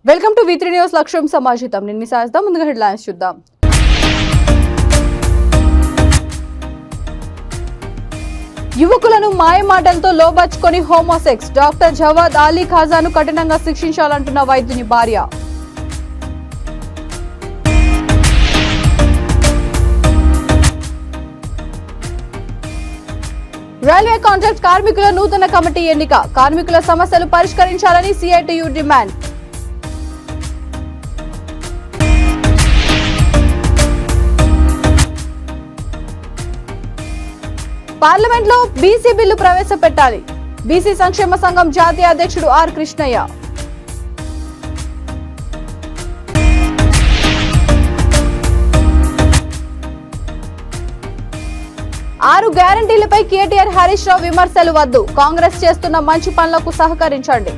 Welcome to V3 news లక్ష్యం సమాజితం. నిన్న సాయంత్రం ముందుగా హెడ్లైన్స్ చూద్దాం. యువకులను మాయమాటలతో లోబర్చుకొని హోమోసెక్స్. డాక్టర్ జవాద్ అలీ ఖాజాను కఠినంగా శిక్షించాలంటున్న వైద్యుని భార్య. రైల్వే కాంట్రాక్ట్ కార్మికుల నూతన కమిటీ ఎన్నిక. కార్మికుల సమస్యలు పరిష్కరించాలని సిఐటియు డిమాండ్. పార్లమెంట్లో బీసీ బిల్లు ప్రవేశపెట్టాలి. బీసీ సంక్షేమ సంఘం జాతీయ అధ్యక్షుడు ఆర్ కృష్ణయ్య. ఆరు గ్యారంటీలపై కేటీఆర్ హరీష్ రావు విమర్శలు వద్దు. కాంగ్రెస్ చేస్తున్న మంచి పనులకు సహకరించండి.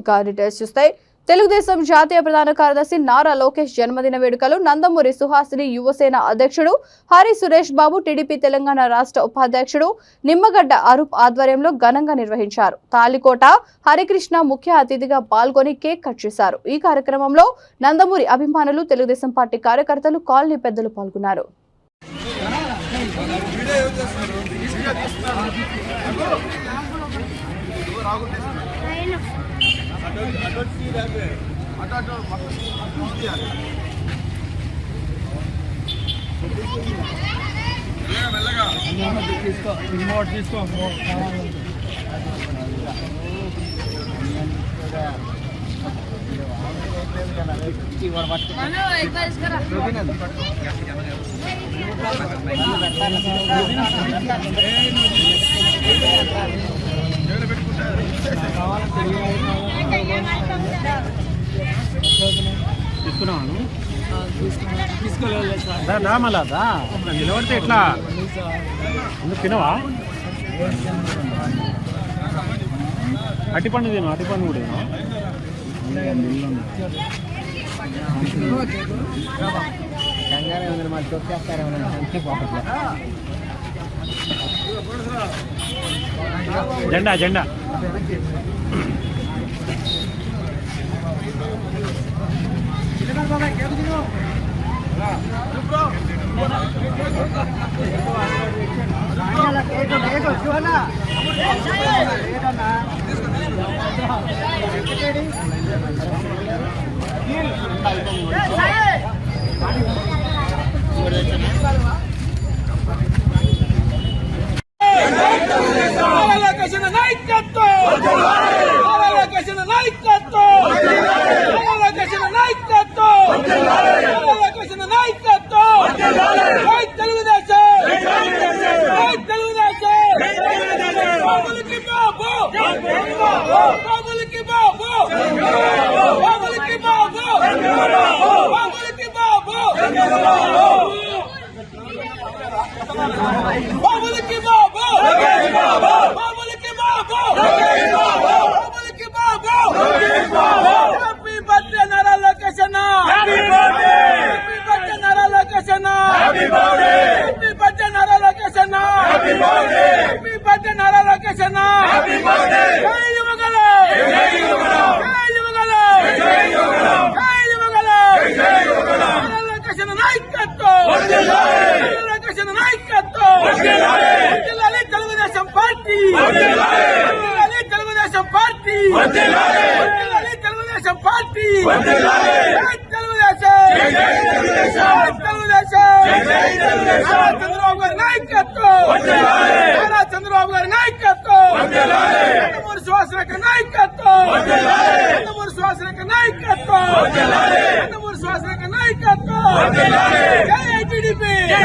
ఇక డీటెయిల్స్ చూస్తే తెలుగుదేశం జాతీయ ప్రధాన కార్యదర్శి నారా లోకేష్ జన్మదిన వేడుకలు నందమూరి సుహాసిని యువసేన అధ్యక్షుడు హరి సురేష్ బాబు, టీడీపీ తెలంగాణ రాష్ట్ర ఉపాధ్యక్షుడు నిమ్మగడ్డ అరూప్ ఆధ్వర్యంలో ఘనంగా నిర్వహించారు. తాలికోట హరికృష్ణ ముఖ్య అతిథిగా పాల్గొని కేక్ కట్ చేశారు. ఈ కార్యక్రమంలో నందమూరి అభిమానులు, తెలుగుదేశం పార్టీ కార్యకర్తలు, కాలనీ పెద్దలు పాల్గొన్నారు. మళ్ళా నిలబడితే ఎట్లా ఎందుకు తినవా? అటిపండు తిను, అటిపండు కూడా జెండా జెండా చంద్రబాబు గారి నాయకత్వం, నందమూరి సుహాసిని నాయకత్వం, నందమూరి సుహాసిని నాయకత్వం, నందమూరి సుహాసిని నాయకత్వం. జై టీడీపీ, జై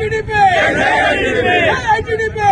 టీడీపీ, జై టీడీపీ.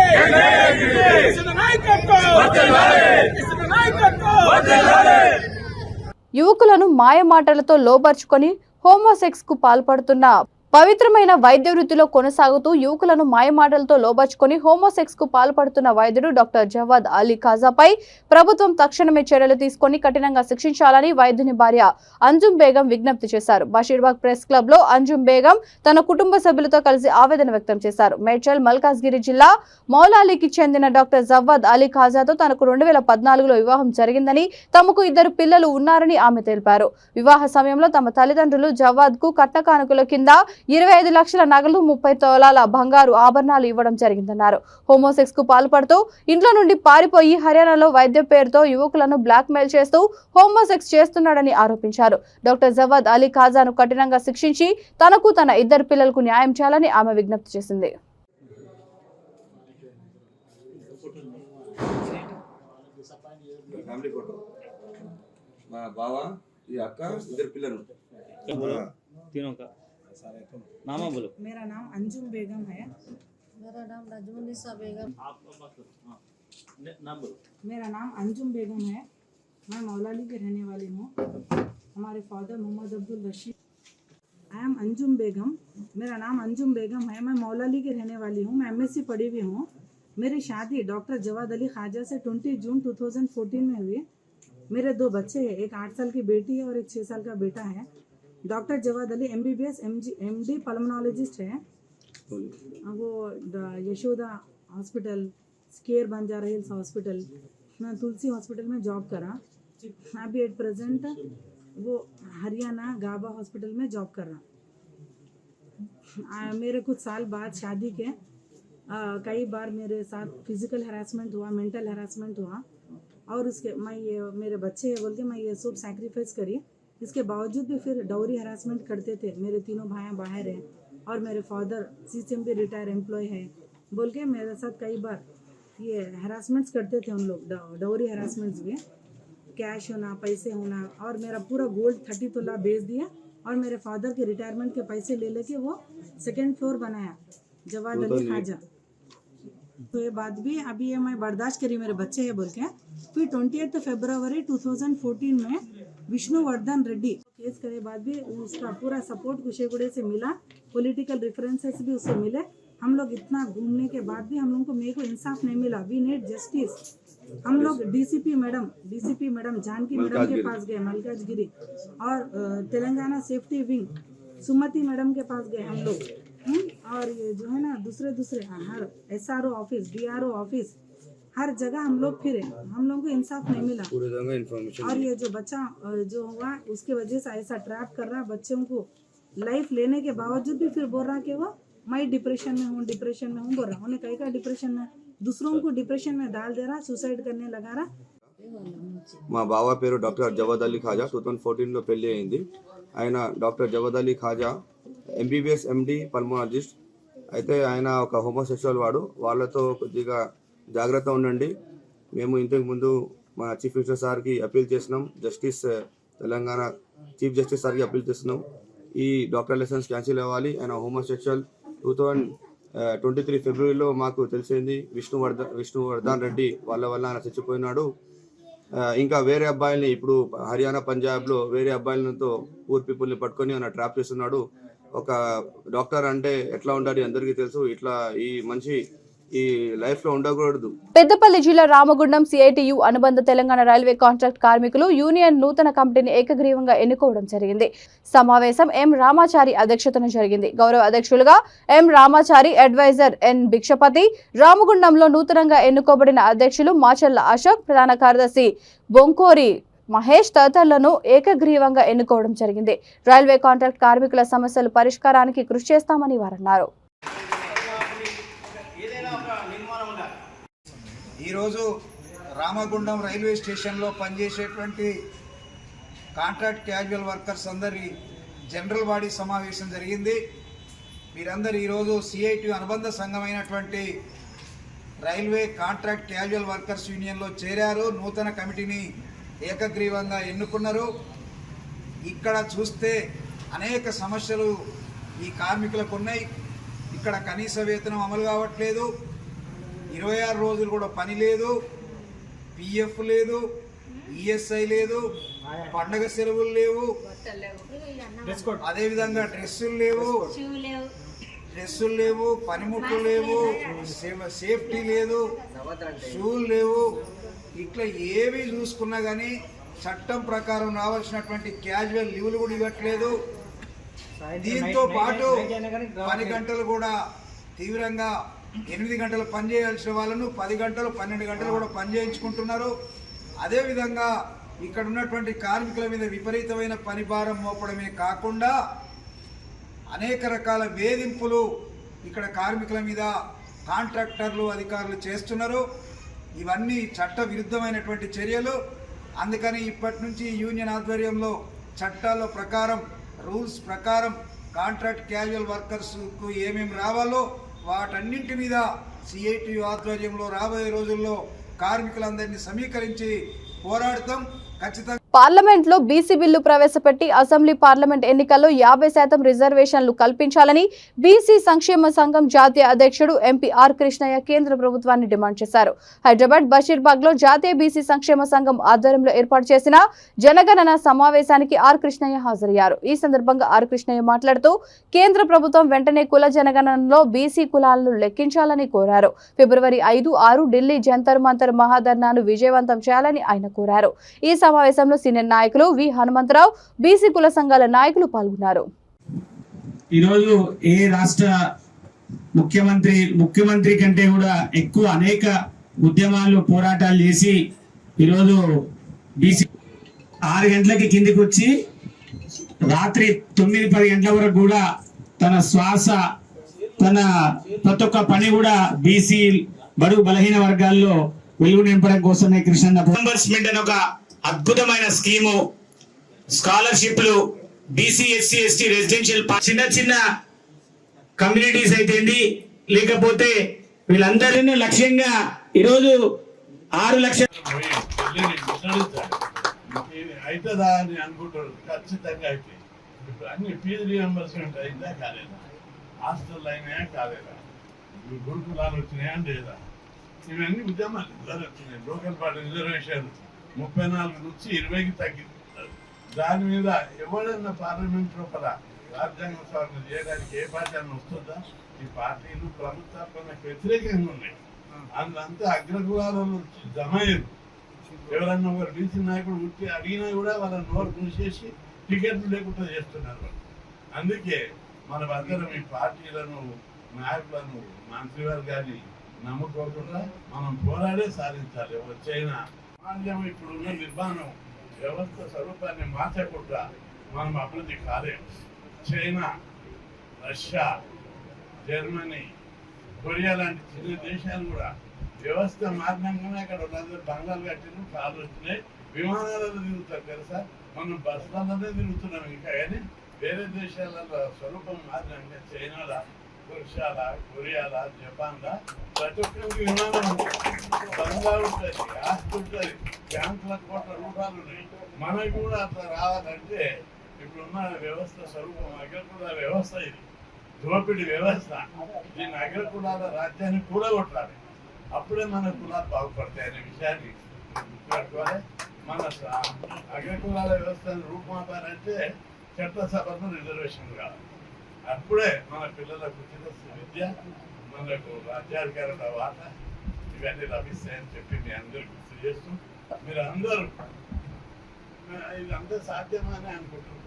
యువకులను మాయమాటలతో లోబర్చుకొని హోమోసెక్స్ కు పాల్పడుతున్న పవిత్రమైన వైద్య వృత్తిలో కొనసాగుతూ యువకులను మాయమాటలతో లోబర్చుకొని హోమోసెక్స్ కు పాల్పడుతున్న వైద్యుడు డాక్టర్ జవాద్ అలీ ఖాజాపై ప్రభుత్వం తక్షణమే చర్యలు తీసుకొని కఠినంగా శిక్షించాలని వైద్యుని భార్య అంజుమ్ బేగం విజ్ఞప్తి చేశారు. బషీర్బాగ్ ప్రెస్ క్లబ్ లో అంజుమ్ బేగం తన కుటుంబ సభ్యులతో కలిసి ఆవేదన వ్యక్తం చేశారు. మేడ్చల్ మల్కాజ్గిరి జిల్లా మౌలాలీకి చెందిన డాక్టర్ జవాద్ అలీ ఖాజాతో తనకు 2014లో వివాహం జరిగిందని, తమకు 2 పిల్లలు ఉన్నారని ఆమె తెలిపారు. వివాహ సమయంలో తమ తల్లిదండ్రులు జవాద్ కు కట్న కానుకల కింద 25 లక్షల నగలు, 30 తోలాల బంగారు ఆభరణాలు ఇవ్వడం జరిగిందన్నారు. హోమోసెక్స్ కు పాల్పడుతూ ఇంట్లో నుండి పారిపోయి హర్యానాలో వైద్య పేరుతో యువకులను బ్లాక్ మెయిల్ చేస్తూ హోమోసెక్స్ చేస్తున్నాడని ఆరోపించారు. డాక్టర్ జవాద్ అలీ ఖాజాను కఠినంగా శిక్షించి తనకు, తన 2 పిల్లలకు న్యాయం చేయాలని ఆమె విజ్ఞప్తి చేసింది. మా బావ, ఈ అక్క, 2 పిల్లలు. तीनों का नाम बोलो। मेरा नाम अंजुम बेगम है। मेरा नाम रजमुनिसा बेगम। आप नाम बोलो। मेरा नाम अंजुम बेगम है। मैं मौलाली की रहने वाली हूँ। हमारे father Mohammed Abdul Rashid. I am Anjum Begum. मेरा नाम अंजुम बेगम है। मैं मौलाली की रहने वाली हूँ। मैं MSc पढ़ी हुई हूँ। मेरी शादी डॉक्टर जवाद अली खाजा से 20 जून 2014 में हुई। मेरे 2 बच्चे हैं, एक 8 साल की बेटी है और एक 6 साल का बेटा है। Doctor Jawad Ali MBBS MD pulmonologist है। वो Yashoda hospital, Care Banjara Hills hospital, Tulsi hospital में जॉब करा। अभी एट प्रेजेंट वो हरियाणा गाबा हॉस्पिटल में जॉब कर रहा। मेरे कुछ साल बाद शादी के कई बार मेरे साथ फिजिकल हरासमेंट हुआ, मेंटल हरासमेंट हुआ और उसके मैं ये मेरे बच्चे है बोल के मैं ये सब सैक्रिफाइस करी। इसके बावजूद भी फिर डाउरी हरासमेंट करते थे। मेरे 3 भाई बाहर हैं और मेरे फादर CCMB रिटायर एम्प्लॉय है बोल के मेरे साथ कई बार ये हरासमेंट्स करते थे उन लोग। डाउरी हरासमेंट्स भी, कैश होना, पैसे होना, और मेरा पूरा गोल्ड 30 तोला बेच दिया और मेरे फादर के रिटायरमेंट के पैसे ले लेके वो 2nd फ्लोर बनाया जवाद अली खाजा। तो ये बात भी अभी ये मैं बर्दाश्त करी, मेरे बच्चे है बोल के। फिर 28 फरवरी 2014 में विष्णुवर्धन रेड्डी केस करे बाद भी उसका पूरा सपोर्ट कुशेगुड़े से मिला, पॉलिटिकल रेफरेंसेस भी उससे मिले। हम लोग इतना घूमने के बाद भी हम लोगों को मेरे को इंसाफ नहीं मिला। We need justice. हम लोग DCP मैडम जानकी मैडम के पास गए मलकाजगिरी, और तेलंगाना सेफ्टी विंग सुमति मैडम के पास गए हम लोग। और ये जो है ना दूसरे हर SRO ऑफिस, DRO ऑफिस, हर जगह हम लोग फिरे, हम लोगों को इंसाफ नहीं मिला। पूरे जगह इन्फॉर्मेशन। और ये जो बच्चा जो हुआ उसके वजह से ऐसा ट्रैप कर रहा, बच्चों को लाइफ लेने के बावजूद भी फिर बोल रहा कि वो मैं डिप्रेशन में हूँ बोल रहा। उन्हें कहीं का डिप्रेशन में, दूसरों को डिप्रेशन में डाल दे रहा, सुसाइड करने लगा रहा। మా బావ పేరు డాక్టర్ జవాద్ అలీ ఖాజా. 2014లో పెళ్లి అయింది. ఆయన doctor Javad Ali Khaja MBBS MD pulmonologist. అయితే ఆయన ఒక హోమోసెక్షువల్ వాడు. వాళ్ళతో కొద్దిగా జాగ్రత్త ఉండండి. మేము ఇంతకు ముందు మన చీఫ్ మినిస్టర్ సార్కి అప్పీల్ చేసినాం, తెలంగాణ చీఫ్ జస్టిస్ సార్కి అప్పీల్ చేస్తున్నాం. ఈ డాక్టర్ లైసెన్స్ క్యాన్సిల్ అవ్వాలి. ఆయన హోమోసెక్షువల్. 2023 ఫిబ్రవరిలో మాకు తెలిసింది విష్ణువర్ధన్ రెడ్డి వాళ్ళ వల్ల ఆయన చచ్చిపోయినాడు. ఇంకా వేరే అబ్బాయిల్ని ఇప్పుడు హర్యానా, పంజాబ్లో వేరే అబ్బాయిలతో పూర్ పీపుల్ని పట్టుకొని ఆయన ట్రాప్ చేస్తున్నాడు. ఒక డాక్టర్ అంటే ఎట్లా ఉండాలి అందరికీ తెలుసు. ఇట్లా ఈ మనిషి ఈ లైఫ్ లో ఉండకూడదు. పెద్దపల్లి జిల్లా రామగుండం CITU అనుబంధ తెలంగాణ రైల్వే కాంట్రాక్ట్ కార్మికులు యూనియన్ నూతన కమిటీని ఏకగ్రీవంగా ఎన్నుకోవడం జరిగింది. సమావేశం M రామాచారి అధ్యక్షతన జరిగింది. గౌరవ అధ్యక్షులుగా M Ramachari, advisor N Bhikshapati, రామగుండంలో నూతనంగా ఎన్నుకోబడిన అధ్యక్షులు మాచల్ల అశోక్, ప్రధాన కార్యదర్శి బొంకోరి మహేష్ తదితరులను ఏకగ్రీవంగా ఎన్నుకోవడం జరిగింది. రైల్వే కాంట్రాక్ట్ కార్మికుల సమస్యల పరిష్కారానికి కృషి చేస్తామని వారన్నారు. ఈరోజు రామగుండం రైల్వే స్టేషన్లో పనిచేసేటువంటి కాంట్రాక్ట్ క్యాజువల్ వర్కర్స్ అందరి జనరల్ బాడీ సమావేశం జరిగింది. వీరందరూ ఈరోజు CITU అనుబంధ సంఘమైనటువంటి రైల్వే కాంట్రాక్ట్ క్యాజువల్ వర్కర్స్ యూనియన్లో చేరారు. నూతన కమిటీని ఏకగ్రీవంగా ఎన్నుకున్నారు. ఇక్కడ చూస్తే అనేక సమస్యలు ఈ కార్మికులకు ఉన్నాయి. ఇక్కడ కనీస వేతనం అమలు కావట్లేదు, 26 రోజులు కూడా పని లేదు, PF లేదు, ఈఎస్ఐ లేదు, పండగ సెలవులు లేవు, అదేవిధంగా డ్రెస్సులు లేవు, పనిముట్లు లేవు, సేఫ్టీ లేదు, షూలు లేవు. ఇట్లా ఏవి చూసుకున్నా కానీ చట్టం ప్రకారం రావాల్సినటువంటి క్యాజువల్ లీవులు కూడా ఇవ్వట్లేదు. దీంతో పాటు 10 గంటలు కూడా తీవ్రంగా 8 గంటలు పని చేయాల్సిన వాళ్ళను 10 గంటలు 12 గంటలు కూడా పని చేయించుకుంటున్నారు. అదేవిధంగా ఇక్కడ ఉన్నటువంటి కార్మికుల మీద విపరీతమైన పనిభారం మోపడమే కాకుండా అనేక రకాల వేధింపులు ఇక్కడ కార్మికుల మీద కాంట్రాక్టర్లు అధికారులు చేస్తున్నారు. ఇవన్నీ చట్ట విరుద్ధమైనటువంటి చర్యలు. అందుకని ఇప్పటి నుంచి యూనియన్ ఆధ్వర్యంలో చట్టాల ప్రకారం, రూల్స్ ప్రకారం కాంట్రాక్ట్ క్యాజువల్ వర్కర్స్కు ఏమేమి రావాలో వాటన్నింటి మీద సిఐటియు ఆధ్వర్యంలో రాబోయే రోజుల్లో కార్మికులందరినీ సమీకరించి పోరాడతాం. ఖచ్చితంగా పార్లమెంట్ లో బీసీ బిల్లు ప్రవేశపెట్టి అసెంబ్లీ పార్లమెంట్ ఎన్నికల్లో 50% రిజర్వేషన్లు కల్పించాలని బీసీ సంక్షేమ సంఘం జాతీయ అధ్యక్షుడు ఎంపీ ఆర్ కృష్ణయ్య కేంద్ర ప్రభుత్వాన్ని డిమాండ్ చేశారు. హైదరాబాద్ బషీర్బాగ్ లో జాతీయ బీసీ సంక్షేమ సంఘం ఆధ్వర్యంలో ఏర్పాటు చేసిన జనగణన సమావేశానికి ఆర్ కృష్ణయ్య హాజరయ్యారు. ఈ సందర్భంగా ఆర్ కృష్ణయ్య మాట్లాడుతూ కేంద్ర ప్రభుత్వం వెంటనే కుల జనగణనలో బీసీ కులాలను లెక్కించాలని కోరారు. ఫిబ్రవరి 5, 6 ఢిల్లీ జంతర్ మంతర్ మహాధర్నాను విజయవంతం చేయాలని ఆయన కోరారు. ఈ సమావేశంలో సీనియర్ నాయకులు వి హనుమంతరావు, బీసీ కుల సంఘాల నాయకులు పాల్గొన్నారు. ఈరోజు ఏ రాష్ట్ర ముఖ్యమంత్రి కంటే కూడా ఎక్కువ అనేక ఉద్యమాలు పోరాటాలు చేసి ఈరోజు బీసీ 6 గంటలకి కిందికి వచ్చి రాత్రి 9-10 గంటల వరకు కూడా తన శ్వాస, తన ప్రతి ఒక్క పని కూడా బీసీ బడుగు బలహీన వర్గాల్లో వెలుగు నింపడం కోసమే కృష్ణ రియంబర్స్మెంట్ అనే ఒక అద్భుతమైన స్కీము, స్కాలర్షిప్లు, బీసీ ఎస్సీ ఎస్టీ రెసిడెన్షియల్ చిన్న కమ్యూనిటీస్ అయితేంది, లేకపోతే వీళ్ళందరినీ లక్ష్యంగా ఈరోజు 6 లక్షలు అవుతుందా అని అనుకుంటారు. ఖచ్చితంగా అయితే ఇప్పుడు అన్ని ఫీజు రియంబర్స్మెంట్ అయిందా కాలేదా, హాస్టల్ అయినాయా కాలేదా, గురుకులాలు వచ్చినాయా లేదా, ఇవన్నీ ఉద్యమాలు వచ్చినాయి. లోకల్ పార్టీ రిజర్వేషన్ 34 నుంచి 20కి తగ్గింది. దాని మీద ఎవరైనా పార్లమెంట్ లోపల రాజ్యాంగ సవరణ చేయడానికి ఏ పార్టీ అని వస్తుందా? ఈ పార్టీలు ప్రభుత్వానికి వ్యతిరేకంగా ఉన్నాయి. అందుకంతా అగ్రకులాలలో జమ అయ్యారు. ఎవరన్నా ఒకరు బీసీ నాయకుడు ఉట్టి అడిగినా కూడా వాళ్ళ నోరు మూసేసి టికెట్లు లేకుండా చేస్తున్నారు. అందుకే మనం అందరం ఈ పార్టీలను, నాయకులను, మంత్రివర్గాన్ని నమ్ముకోకుండా మనం పోరాడే సాధించాలి. వచ్చైనా సమాజం ఇప్పుడున్న నిర్మాణం వ్యవస్థ స్వరూపాన్ని మార్చకుండా మనం అభివృద్ధి కాలేము. చైనా, రష్యా, జర్మనీ, కొరియా లాంటి చిన్న దేశాలు కూడా వ్యవస్థ మారినాకనే అక్కడ వాళ్ళందరూ బంగాలు కట్టిన కాలు వచ్చినాయి, విమానాలలో తిరుగుతారు తెలుసా. మనం బస్సులలోనే తిరుగుతున్నాం. ఇంకా కానీ వేరే దేశాలలో స్వరూపం మారినాక చైనాలా, రష్యాలా, కొరియాలా, జపాన్లా ప్రతి ఒక్కరికి విమానం ఉంటుంది, బంగారు ఉంటుంది, ఆస్తి ఉంటుంది, బ్యాంకుల కోట్ల రూపాయలు ఉన్నాయి. మనకు కూడా అట్లా రావాలంటే ఇప్పుడున్న వ్యవస్థ స్వరూపం అగ్రకుల వ్యవస్థ, ఇది దోపిడి వ్యవస్థ. దీన్ని అగ్రకులాల రాజ్యాన్ని కూడగొట్టాలి. అప్పుడే మన కులాలు బాగుపడతాయి అనే విషయాన్ని గుర్తుపెట్టుకోవాలి. మన అగ్రకులాల వ్యవస్థను రూపుమాపాలంటే చట్టసభలో రిజర్వేషన్ కావాలి. అప్పుడే మన పిల్లలకు ఉచిత విద్య, మనకు రాజ్యాధికారుల వాటా ఇవన్నీ లభిస్తాయని చెప్పి మీ అందరూ గుర్తు చేస్తూ, మీరు అందరూ ఇదంతా సాధ్యమని అనుకుంటున్నారు.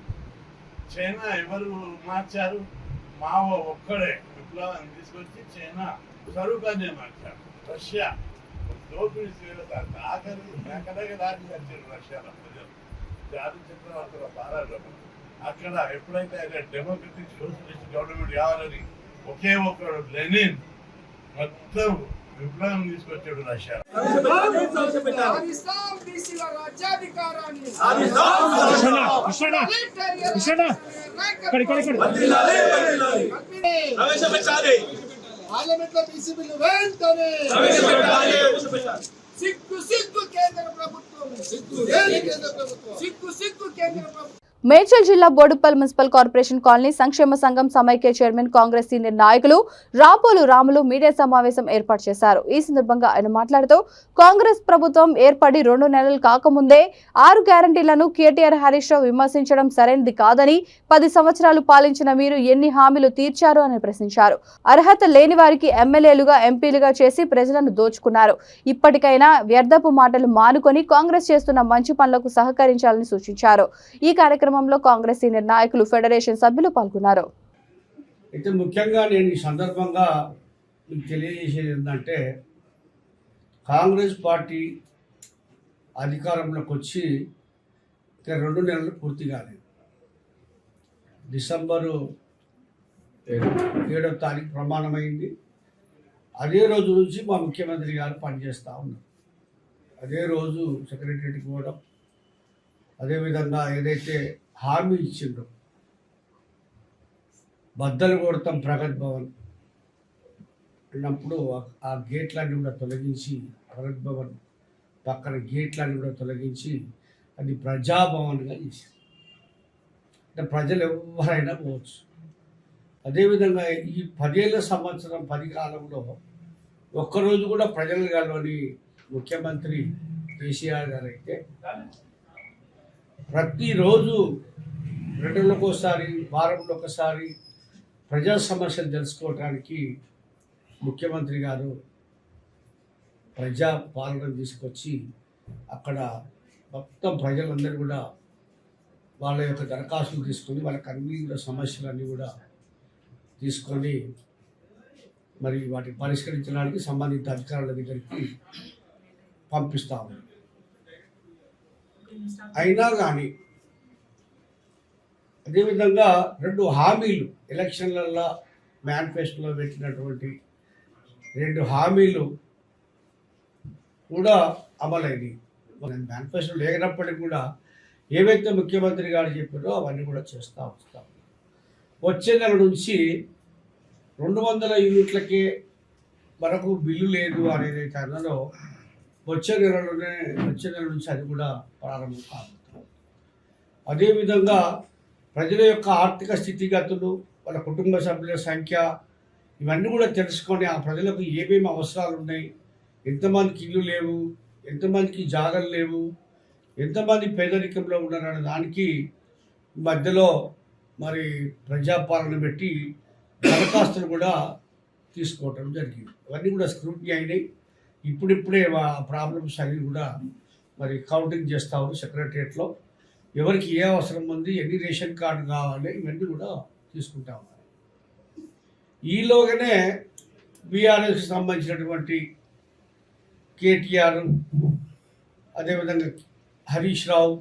చైనా ఎవరు మార్చారు? మావో ఒక్కడే విప్లవాన్ని తీసుకొచ్చి చైనా స్వరూపాన్ని మార్చారు. రష్యా దోపిడీ వ్యవస్థ ఆఖరి ఎక్కడగా దాటి వచ్చారు రష్యాలో ప్రజలు. జాతి చక్రవర్తుల పారాటం అక్కడ ఎప్పుడైతే ఆయన డెమోక్రటిక్ సోషలిస్ట్ గవర్నమెంట్ కావాలని ఒకే ఒక్కడు లెనిన్ మొత్తం విప్లవం తీసుకొచ్చాడు రష్యా. సిగ్గు సిగ్గు కేంద్ర ప్రభుత్వం, సిగ్గు సిగ్గు కేంద్ర ప్రభుత్వం. మేడ్చల్ జిల్లా బోడుప్పల్ మున్సిపల్ కార్పొరేషన్ కాలనీ సంక్షేమ సంఘం సమైక్య చైర్మన్ కాంగ్రెస్ సీనియర్ నాయకులు రాపోలు రాములు మీడియా సమావేశం ఏర్పాటు చేశారు. ఈ సందర్భంగా ఆయన మాట్లాడుతూ కాంగ్రెస్ ప్రభుత్వం ఏర్పడి 2 నెలలు కాకముందే 6 గ్యారంటీలను కేటీఆర్ హరీష్ రావు విమర్శించడం సరైనది కాదని 10 సంవత్సరాలు పాలించిన మీరు ఎన్ని హామీలు తీర్చారు అని ప్రశ్నించారు. అర్హత లేని వారికి ఎమ్మెల్యేలుగా ఎంపీలుగా చేసి ప్రజలను దోచుకున్నారు. ఇప్పటికైనా వ్యర్థపు మాటలు మానుకొని కాంగ్రెస్ చేస్తున్న మంచి పనులకు సహకరించాలని సూచించారు. ఈ కార్యక్రమంలో కాంగ్రెస్ సీనియర్ నాయకులు ఫెడరేషన్ సభ్యులు పాల్గొన్నారు. అయితే ముఖ్యంగా నేను ఈ సందర్భంగా మీకు తెలియజేసేది ఏంటంటే కాంగ్రెస్ పార్టీ అధికారంలోకి వచ్చి 2 నెలలు పూర్తి కాలేదు. డిసెంబరు 7వ తారీఖు ప్రమాణమైంది. అదే రోజు నుంచి మా ముఖ్యమంత్రి గారు పనిచేస్తూ ఉన్నారు. అదే రోజు సెక్రటరీకి పోవడం, అదేవిధంగా ఏదైతే హామీ ఇచ్చిండ్రో బద్దలు కొడతాం ప్రగతి భవన్ అన్నప్పుడు ఆ గేట్లన్నీ కూడా తొలగించి, ప్రగతి భవన్ పక్కన గేట్లన్నీ కూడా తొలగించి అది ప్రజాభవన్గా చేశారు. అంటే ప్రజలు ఎవరైనా పోవచ్చు. అదేవిధంగా ఈ 10 ఏళ్ళ సంవత్సరం 10 కాలంలో ఒక్కరోజు కూడా ప్రజలు కలవని ముఖ్యమంత్రి కేసీఆర్ గారు అయితే ప్రతిరోజు 2 నెలలకు ఒకసారి, వారంలో ఒకసారి ప్రజా సమస్యలు తెలుసుకోవడానికి ముఖ్యమంత్రి గారు ప్రజా పాలన తీసుకొచ్చి అక్కడ మొత్తం ప్రజలందరూ కూడా వాళ్ళ యొక్క దరఖాస్తులు తీసుకొని వాళ్ళకి అన్ని కూడా సమస్యలన్నీ కూడా తీసుకొని మరి వాటిని పరిష్కరించడానికి సంబంధిత అధికారుల దగ్గరికి పంపిస్తూ ఉన్నారు. అయినా కానీ అదేవిధంగా 2 హామీలు ఎలక్షన్లలో మేనిఫెస్టోలో పెట్టినటువంటి 2 హామీలు కూడా అమలైనవి. మేనిఫెస్టో లేనప్పటికీ కూడా ఏవైతే ముఖ్యమంత్రి గారు చెప్పారో అవన్నీ కూడా చేస్తూ వస్తాం. వచ్చే నెల నుంచి 200 యూనిట్లకే మనకు బిల్లు లేదు అనేది అయితే అన్నదో వచ్చే నెల నుంచి అది కూడా ప్రారంభం కావచ్చు. అదేవిధంగా ప్రజల యొక్క ఆర్థిక స్థితిగతులు, వాళ్ళ కుటుంబ సభ్యుల సంఖ్య ఇవన్నీ కూడా తెలుసుకొని ఆ ప్రజలకు ఏమేమి అవసరాలు ఉన్నాయి, ఎంతమందికి ఇల్లు లేవు, ఎంతమందికి జాగలు లేవు, ఎంతమంది పేదరికంలో ఉన్నారనే దానికి మధ్యలో మరి ప్రజాపాలన పెట్టి దరఖాస్తులు కూడా తీసుకోవటం జరిగింది. అవన్నీ కూడా స్క్రూటినీ అయినాయి. ఇప్పుడిప్పుడే ప్రాబ్లమ్స్ అవి కూడా మరి కౌంటింగ్ చేస్తాము సెక్రటరియట్లో. ఎవరికి ఏ అవసరం ఉంది, ఎన్ని రేషన్ కార్డు కావాలి, ఇవన్నీ కూడా తీసుకుంటా ఉన్నారు. ఈలోగానే బీఆర్ఎస్కి సంబంధించినటువంటి కేటీఆర్, అదేవిధంగా హరీష్ రావు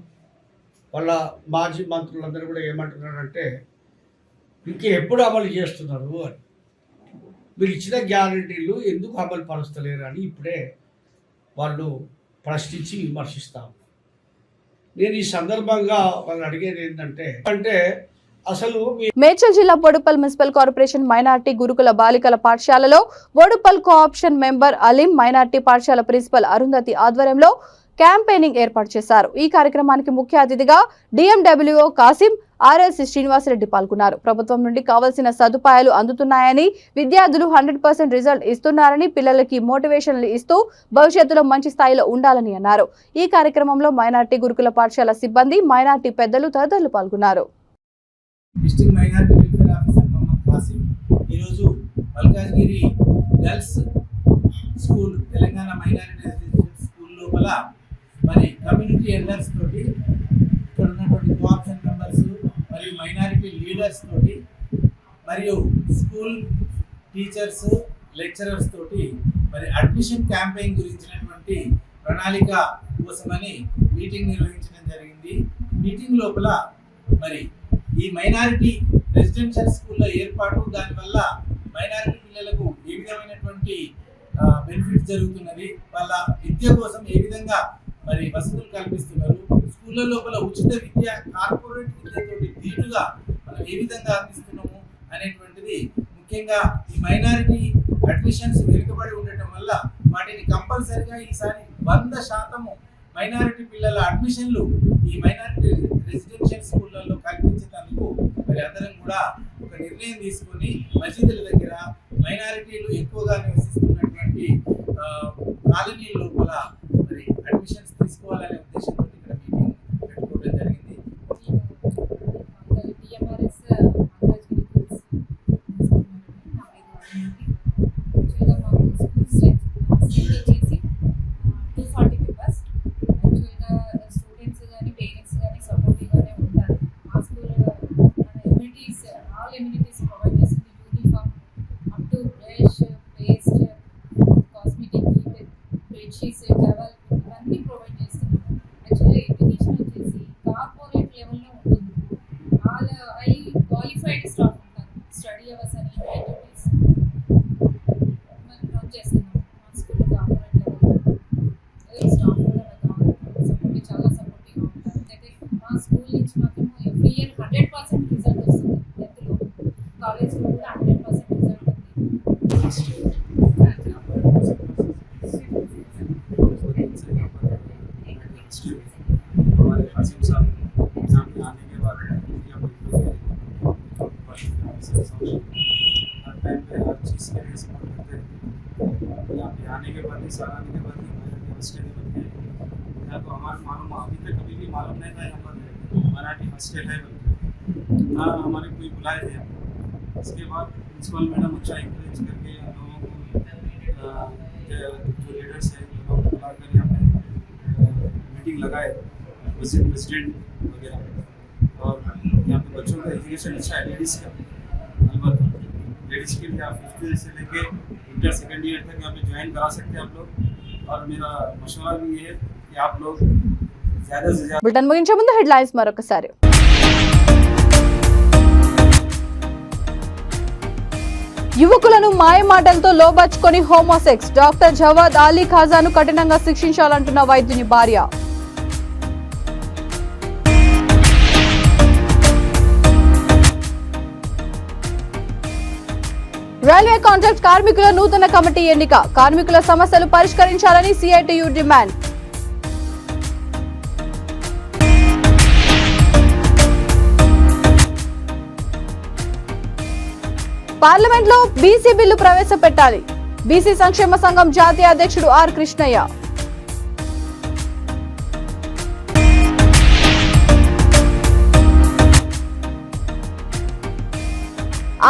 వాళ్ళ మాజీ మంత్రులందరూ కూడా ఏమంటున్నారంటే ఇంకే ఎప్పుడు అమలు చేస్తున్నారు అని. మీరు ఇచ్చిన గ్యారంటీలు ఎందుకు అమలు పరుస్తలేరు అని ఇప్పుడే వాళ్ళు ప్రశ్నించి విమర్శిస్తాము. నేను ఈ సందర్భంగా వాళ్ళు అడిగేది ఏంటంటే అసలు మేడ్చల్ జిల్లా బోడుప్పల్ మున్సిపల్ కార్పొరేషన్ మైనార్టీ గురుకుల బాలికల పాఠశాలలో Boduppal cooption member Aleem, minority పాఠశాల ప్రిన్సిపల్ అరుంధతి ఆధ్వర్యంలో క్యాంపెయినింగ్ ఏర్పాటు చేశారు. ఈ కార్యక్రమానికి ముఖ్య అతిథిగా డిఎండబ్ల్యూఓ కాసిం, ఆర్ఎల్సి శ్రీనివాసరెడ్డి పాల్గొన్నారు. ప్రభుత్వం నుండి కావాల్సిన సదుపాయాలు అందుతున్నాయని, విద్యార్థులు 100% రిజల్ట్ ఇస్తున్నారని, పిల్లలకి మోటివేషన్లు ఇస్తూ భవిష్యత్తులో మంచి స్థాయిలో ఉండాలని అన్నారు. ఈ కార్యక్రమంలో మైనార్టీ గురుకుల పాఠశాల సిబ్బంది, మైనార్టీ పెద్దలు తదితరులు పాల్గొన్నారు. District minority welfare officer Mohammed Kasim ఈరోజు Malkajgiri girls school, Telangana minority residential school లోపల మరి కమ్యూనిటీ ఎల్డర్స్ తోటి, ఇక్కడ ఉన్నటువంటి కోఆప్షన్ మెంబర్స్ మరియు మైనారిటీ లీడర్స్ తోటి మరియు స్కూల్ టీచర్స్, లెక్చరర్స్ తోటి మరి అడ్మిషన్ క్యాంపెయిన్ గురించినటువంటి ప్రణాళిక కోసమని మీటింగ్ నిర్వహించడం జరిగింది. మీటింగ్ లోపల మరి ఈ మైనారిటీ రెసిడెన్షియల్ స్కూల్లో ఏర్పాటు, దానివల్ల మైనారిటీ పిల్లలకు ఏ విధమైనటువంటి బెనిఫిట్స్ జరుగుతున్నది, వాళ్ళ విద్య కోసం ఏ విధంగా మరి వసతులు కల్పిస్తున్నారు, స్కూళ్ళ లోపల ఉచిత విద్య, కార్పొరేట్ విద్యతోటి ధీటుగా మనం ఏ విధంగా అందిస్తున్నాము అనేటువంటిది ముఖ్యంగా ఈ మైనారిటీ అడ్మిషన్స్ వెనుకబడి ఉండటం వల్ల వాటిని కంపల్సరిగా ఈసారి 100% మైనారిటీ పిల్లల అడ్మిషన్లు ఈ మైనారిటీ రెసిడెన్షియల్ స్కూళ్ళల్లో కల్పించేందుకు మరి అందరం కూడా ఒక నిర్ణయం తీసుకొని మసీదుల దగ్గర మైనారిటీలు ఎక్కువగా నివసిస్తున్నటువంటి కాలనీ లోపల మరి అడ్మిషన్స్ తీసుకోవాలనే ఉద్దేశంతో ఇక్కడ మీటింగ్ పెట్టుకోవడం జరిగింది. हमारे कासिम साहब एग्जाम में आने के बाद हर टाइम पे हर चीज़ के लिए सपोर्ट करते हैं। यहाँ पे आने के बाद ही साल आने के बाद ही हॉस्टल बन गए। यहाँ तो हमारा मालूम अभी तक कभी भी मालूम नहीं था यहाँ पर मराठी हॉस्टल है बोल के। हाँ हमारे कोई बुलाए थे। इसके बाद प्रिंसिपल मैडम अच्छा इंकरेज करके लोगों को जो लीडर्स हैं लोगों को बुलाकर यहाँ पे मीटिंग लगाए प्रेसिडेंट वगैरह, और यहाँ पे बच्चों का एजुकेशन अच्छा है लेडीज़ का। अलबत्ता लेडीज़ के लिए आप 5th से लेके इंटर 2nd ईयर तक यहाँ पे ज्वाइन करा सकते हैं आप लोग। और मेरा मशवरा भी ये है कि आप लोग ज़्यादा से ज़्यादा బులెటిన్ ముగించే ముందు హెడ్లైన్స్ మరొకసారి. యువకులను మాయమాటలతో లోబర్చుకొని హోమోసెక్స్, డాక్టర్ జవాద్ అలీ ఖాజాను కఠినంగా శిక్షించాలంటున్న వైద్యుని భార్య. రైల్వే కాంట్రాక్ట్ కార్మికుల నూతన కమిటీ ఎన్నిక, కార్మికుల సమస్యలు పరిష్కరించాలని సిఐటియు డిమాండ్. పార్లమెంట్లో బీసీ బిల్లు ప్రవేశపెట్టాలి, బీసీ సంక్షేమ సంఘం జాతీయ అధ్యక్షుడు ఆర్ కృష్ణయ్య.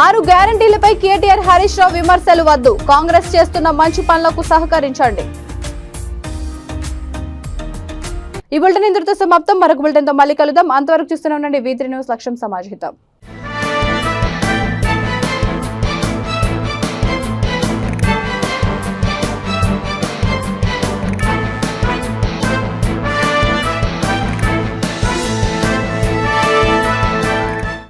ఆరు గ్యారంటీలపై కేటీఆర్ హరీష్ రావు విమర్శలు వద్దు, కాంగ్రెస్ చేస్తున్న మంచి పనులకు సహకరించండి. ఈ బులెటిన్ ఇంతటితో సమాప్తం. మరొక బులెటిన్తో మళ్ళీ కలుద్దాం. అంతవరకు చూస్తూనే ఉండండి V3 న్యూస్, లక్ష్యం సమాజహితం.